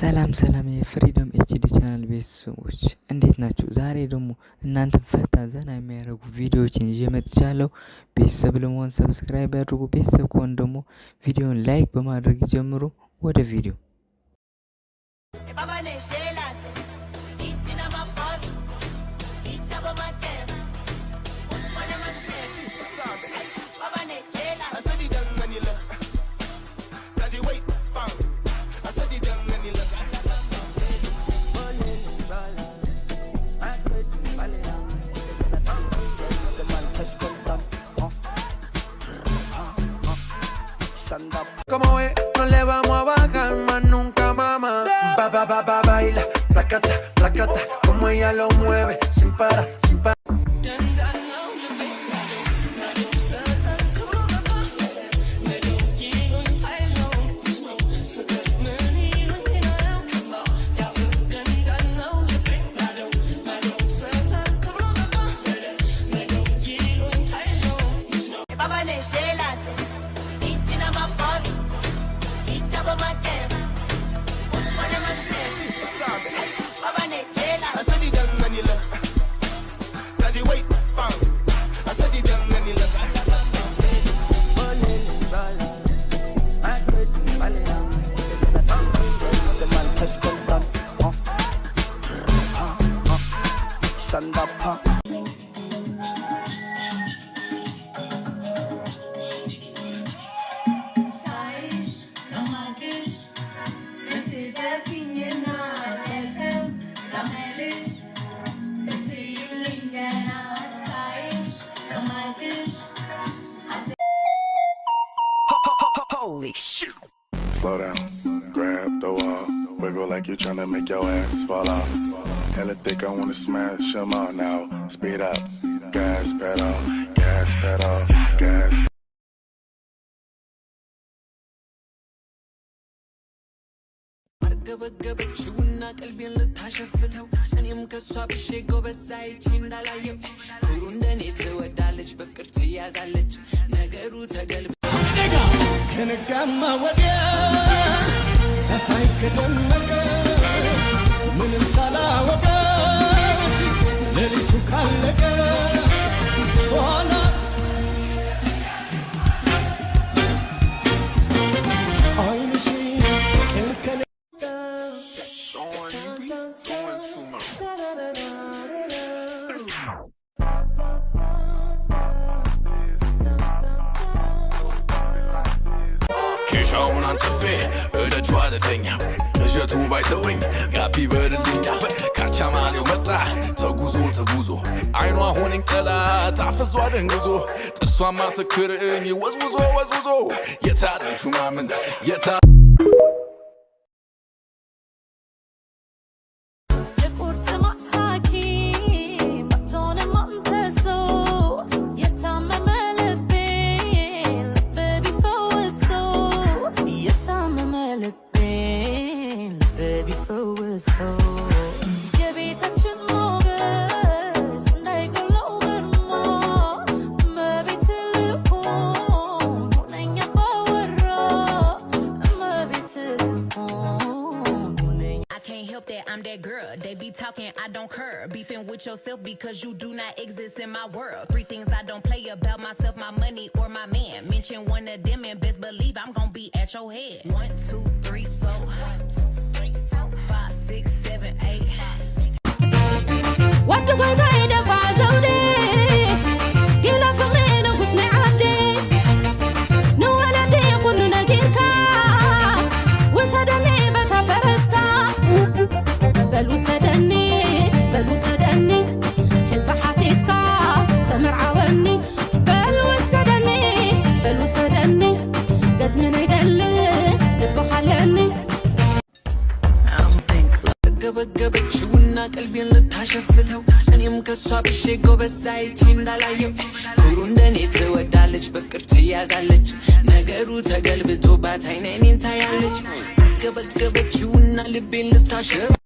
ሰላም የፍሪደም ኤችዲ ቻናል ቤተሰቦች እንዴት ናችሁ? ዛሬ ደግሞ እናንተን ፈታ ዘና የሚያደርጉ ቪዲዮዎችን ይዤ መጥቻለሁ። ቤተሰብ ለመሆን ሰብስክራይብ ያድርጉ። ቤተሰብ ከሆነ ደግሞ ቪዲዮን ላይክ በማድረግ ጀምሩ። ወደ ቪዲዮ Como es, no le vamos a bajar más nunca, mamá. Baila, placata, placata, como ella lo mueve, sin parar, sin parar. Holy shit. Slow down, grab the wall, wiggle like you're trying to make your ass fall off. Hella thick, I wanna smash them all now. Speed up, gas pedal, gas pedal, gas. ገበገበችውና ቀልቤን ልታሸፍተው እኔም ከሷ ብሼ ጎበዛይቼ እንዳላየው ኩሩ እንደኔ ትወዳለች በፍቅር ትያዛለች ነገሩ ተገልብ ከነጋማ ወዲያ ፀሐይ ከደመቀ ምንም ሳላወጋች ሌሊቱ ካለቀ በኋላ አይንሽ ከልከለ ኬሻውን አንጥፌ እደጇ ልተኛ እሸቱ ባይተወኝ ጋቢ በድልኛ ካቻማሌው መጣ ተጉዞ አይኗ ሆነኝ ጠላት አፍዟ ደንግዞ ጥርሷ ማስክርኝ ወዝውዞ የታደሹ ማምን የታ I'm that girl, they be talking, I don't care. Beefing with yourself because you do not exist in my world. 3 things I don't play about myself, my money or my man. Mention one of them and best believe I'm gonna be at your head. 1, 2, 3, 4, 5, 6, 7, 8. What do I do the fazode? Get off of me, no was not no one a day, couldn't get car. Was a day, but I first بلوسدني حتى حتيتك تمر عورني بلوسدني لازم يدل بخلني ገበገበችውና ቀልቤን ልታሸፍተው እኔም ከሷ ብሼ ጎበዛይቼ እንዳላየው ኩሩ እንደኔ ትወዳለች በፍቅር ትያዛለች ነገሩ ተገልብጦባት አይኔን ታያለች ገበገበችውና ልቤን ልታሸፍ